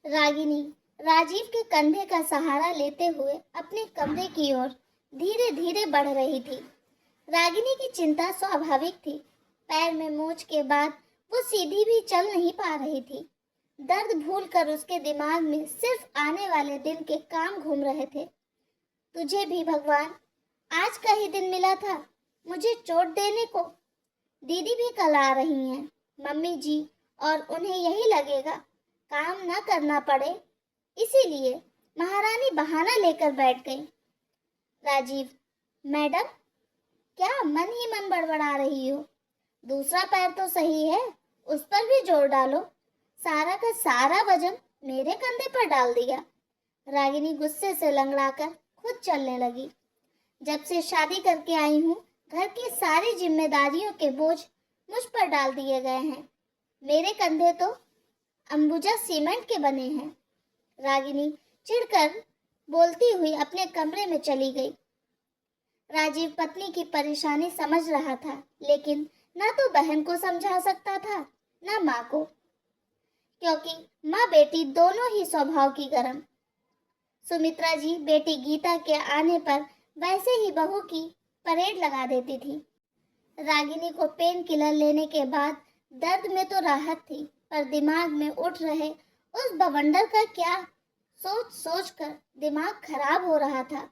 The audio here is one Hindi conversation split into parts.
रागिनी राजीव के कंधे का सहारा लेते हुए अपने कमरे की ओर धीरे धीरे बढ़ रही थी। रागिनी की चिंता स्वाभाविक थी। पैर में मोच के बाद वो सीधी भी चल नहीं पा रही थी। दर्द भूलकर उसके दिमाग में सिर्फ आने वाले दिन के काम घूम रहे थे। तुझे भी भगवान आज का ही दिन मिला था मुझे चोट देने को। दीदी भी कल आ रही हैं, मम्मी जी, और उन्हें यही लगेगा काम न करना पड़े, इसीलिए महारानी बहाना लेकर बैठ गई। राजीव, मैडम, क्या मन ही मन बड़बड़ा रही हो? दूसरा पैर तो सही है, उस पर भी जोर डालो। सारा का सारा वजन मेरे कंधे पर डाल दिया। रागिनी गुस्से से लंगड़ाकर खुद चलने लगी। जब से शादी करके आई हूँ, घर की सारी जिम्मेदारियों के बोझ मुझ पर डाल दिए गए हैं। मेरे कंधे तो अंबुजा सीमेंट के बने हैं। रागिनी चिढ़कर बोलती हुई अपने कमरे में चली गई। राजीव पत्नी की परेशानी समझ रहा था, लेकिन ना तो बहन को समझा सकता था, ना माँ को, क्योंकि माँ बेटी दोनों ही स्वभाव की गर्म। सुमित्रा जी बेटी गीता के आने पर वैसे ही बहू की परेड लगा देती थी। रागिनी को पेन किलर लेने के बाद दर्द में तो राहत थी, पर दिमाग में उठ रहे उस बवंडर का क्या सोच सोच कर दिमाग खराब हो रहा था।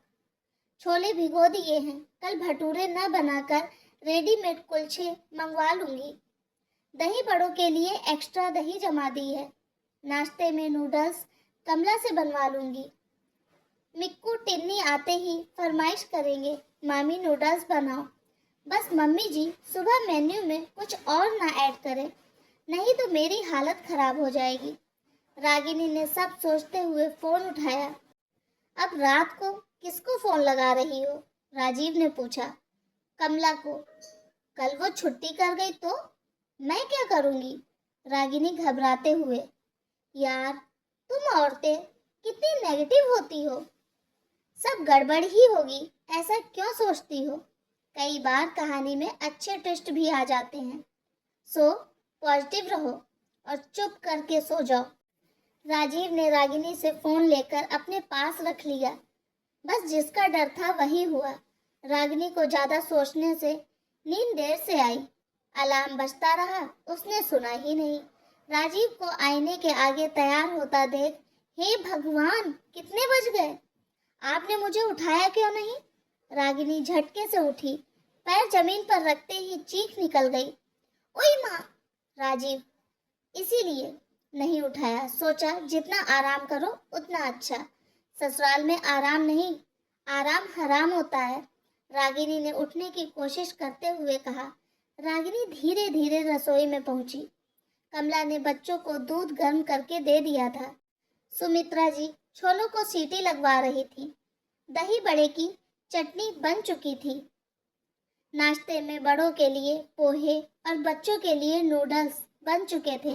छोले भिगो दिए हैं, कल भटूरे न बनाकर रेडीमेड कुलचे मंगवा लूंगी। दही बड़ों के लिए एक्स्ट्रा दही जमा दी है। नाश्ते में नूडल्स कमला से बनवा लूंगी। मिक्कू टिन्नी आते ही फरमाइश करेंगे, मामी नूडल्स बनाओ। बस मम्मी जी सुबह मेन्यू में कुछ और ना ऐड करें, नहीं तो मेरी हालत खराब हो जाएगी। रागिनी ने सब सोचते हुए फोन उठाया। अब रात को किसको फोन लगा रही हो? राजीव ने पूछा। कमला को। कल वो छुट्टी कर गई तो मैं क्या करूंगी? रागिनी घबराते हुए। यार, तुम औरतें कितनी नेगेटिव होती हो। सब गड़बड़ ही होगी, ऐसा क्यों सोचती हो? कई बार कहानी में अच्छे ट्विस्ट भी आ जाते हैं। सो पॉजिटिव रहो और चुप करके सो जाओ। राजीव ने रागिनी से फोन लेकर अपने पास रख लिया। बस जिसका डर था वही हुआ। रागिनी को ज्यादा सोचने से नींद देर से आई। अलार्म बजता रहा, उसने सुना ही नहीं। राजीव को आईने के आगे तैयार होता देख, हे भगवान, कितने बज गए? आपने मुझे उठाया क्यों नहीं? रागिनी झटके से उठी, पैर जमीन पर रखते ही चीख निकल गई। ओए माँ! राजीव इसीलिए नहीं उठाया, सोचा जितना आराम करो उतना अच्छा। ससुराल में आराम नहीं, आराम हराम होता है। रागिनी ने उठने की कोशिश करते हुए कहा। रागिनी धीरे धीरे रसोई में पहुंची। कमला ने बच्चों को दूध गर्म करके दे दिया था। सुमित्रा जी छोलों को सीटी लगवा रही थी। दही बड़े की चटनी बन चुकी थी। नाश्ते में बड़ों के लिए पोहे और बच्चों के लिए नूडल्स बन चुके थे।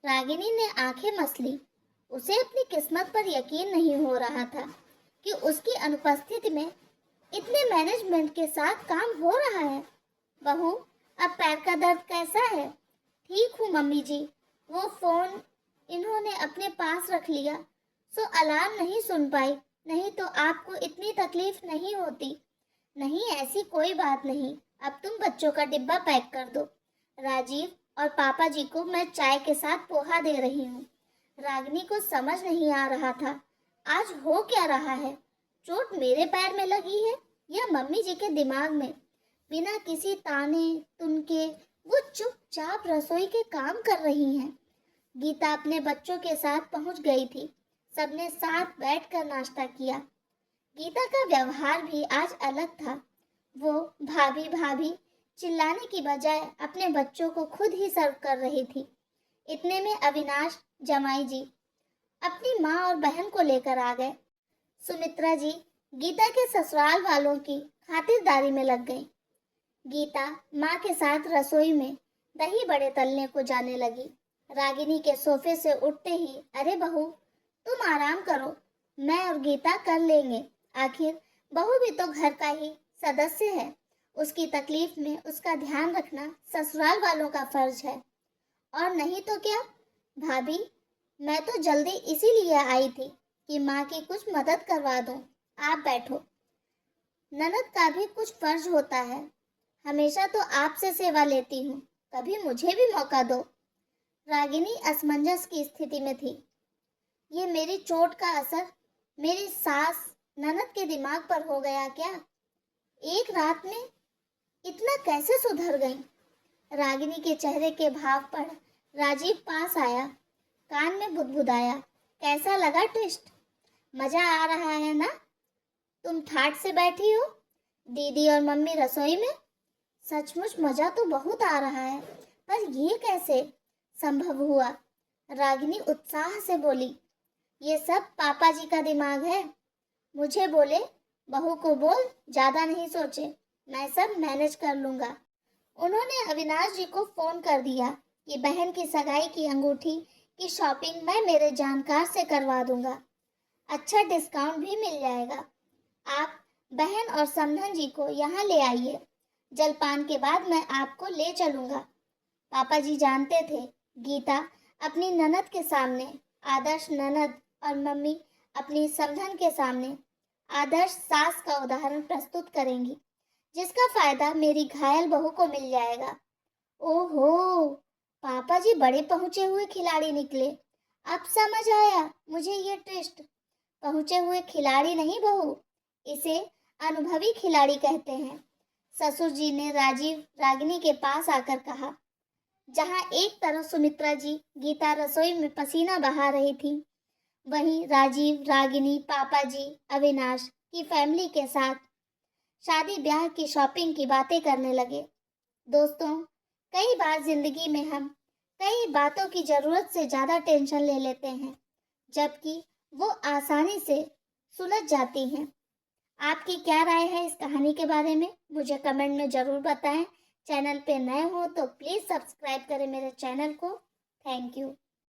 रागिनी ने आंखें मसली। उसे अपनी किस्मत पर यकीन नहीं हो रहा था कि उसकी अनुपस्थिति में इतने मैनेजमेंट के साथ काम हो रहा है। बहू, अब पैर का दर्द कैसा है? ठीक हूँ मम्मी जी। वो फोन इन्होंने अपने पास रख लिया, सो अलार्म नहीं सुन पाई, नहीं तो आपको इतनी तकलीफ नहीं होती। नहीं, ऐसी कोई बात नहीं। अब तुम बच्चों का डिब्बा पैक कर दो। राजीव और पापा जी को मैं चाय के साथ पोहा दे रही हूँ। रागिनी को समझ नहीं आ रहा था आज हो क्या रहा है। चोट मेरे पैर में लगी है या मम्मी जी के दिमाग में? बिना किसी ताने तुनके वो चुपचाप रसोई के काम कर रही हैं। गीता अपने बच्चों के साथ पहुंच गई थी। सबने साथ बैठकर नाश्ता किया। गीता का व्यवहार भी आज अलग था। वो भाभी भाभी चिल्लाने की बजाय अपने बच्चों को खुद ही सर्व कर रही थी। इतने में अविनाश जमाई जी अपनी माँ और बहन को लेकर आ गए। सुमित्रा जी गीता के ससुराल वालों की खातिरदारी में लग गई। गीता माँ के साथ रसोई में दही बड़े तलने को जाने लगी। रागिनी के सोफे से उठते ही, अरे बहू, तुम आराम करो, मैं और गीता कर लेंगे। आखिर बहू भी तो घर का ही सदस्य है। उसकी तकलीफ में उसका ध्यान रखना ससुराल वालों का फर्ज है। और नहीं तो क्या भाभी, मैं तो जल्दी इसीलिए आई थी कि माँ की कुछ मदद करवा दूँ। आप बैठो। ननद का भी कुछ फर्ज होता है। हमेशा तो आपसे सेवा लेती हूँ, कभी मुझे भी मौका दो। रागिनी असमंजस की स्थिति में थी। ये मेरी चोट का असर मेरी सास ननद के दिमाग पर हो गया क्या? एक रात में इतना कैसे सुधर गई? रागिनी के चेहरे के भाव पढ़ राजीव पास आया, कान में बुदबुदाया, कैसा लगा ट्विस्ट? मजा आ रहा है ना? तुम ठाट से बैठी हो, दीदी और मम्मी रसोई में। सचमुच मजा तो बहुत आ रहा है, पर ये कैसे संभव हुआ? रागिनी उत्साह से बोली, ये सब पापा जी का दिमाग है। मुझे बोले, बहू को बोल ज्यादा नहीं सोचे, मैं सब मैनेज कर लूंगा। उन्होंने अविनाश जी को फोन कर दिया कि बहन की सगाई की अंगूठी की शॉपिंग मैं मेरे जानकार से करवा दूंगा। अच्छा डिस्काउंट भी मिल जाएगा। आप बहन और समधन जी को यहाँ ले आइए। जलपान के बाद मैं आपको ले चलूंगा। पापा जी जानते थे गीता अपनी ननद के सामने आदर्श ननद और मम्मी अपनी समधन के सामने आदर्श सास का उदाहरण प्रस्तुत करेंगी, जिसका फायदा मेरी घायल बहू को मिल जाएगा। ओहो, पापा जी बड़े पहुंचे हुए खिलाड़ी निकले। अब समझ आया मुझे ये ट्विस्ट। पहुंचे हुए खिलाड़ी नहीं बहू, इसे अनुभवी खिलाड़ी कहते हैं। ससुर जी ने राजीव रागिनी के पास आकर कहा। जहां एक तरफ सुमित्रा जी गीता रसोई में पसीना बहा रही थी, वहीं राजीव रागिनी पापा जी अविनाश की फैमिली के साथ शादी ब्याह की शॉपिंग की बातें करने लगे। दोस्तों, कई बार जिंदगी में हम कई बातों की जरूरत से ज्यादा टेंशन ले लेते हैं, जबकि वो आसानी से सुलझ जाती हैं। आपकी क्या राय है इस कहानी के बारे में? मुझे कमेंट में जरूर बताएं। चैनल पे नए हो तो प्लीज सब्सक्राइब करें मेरे चैनल को। Thank you.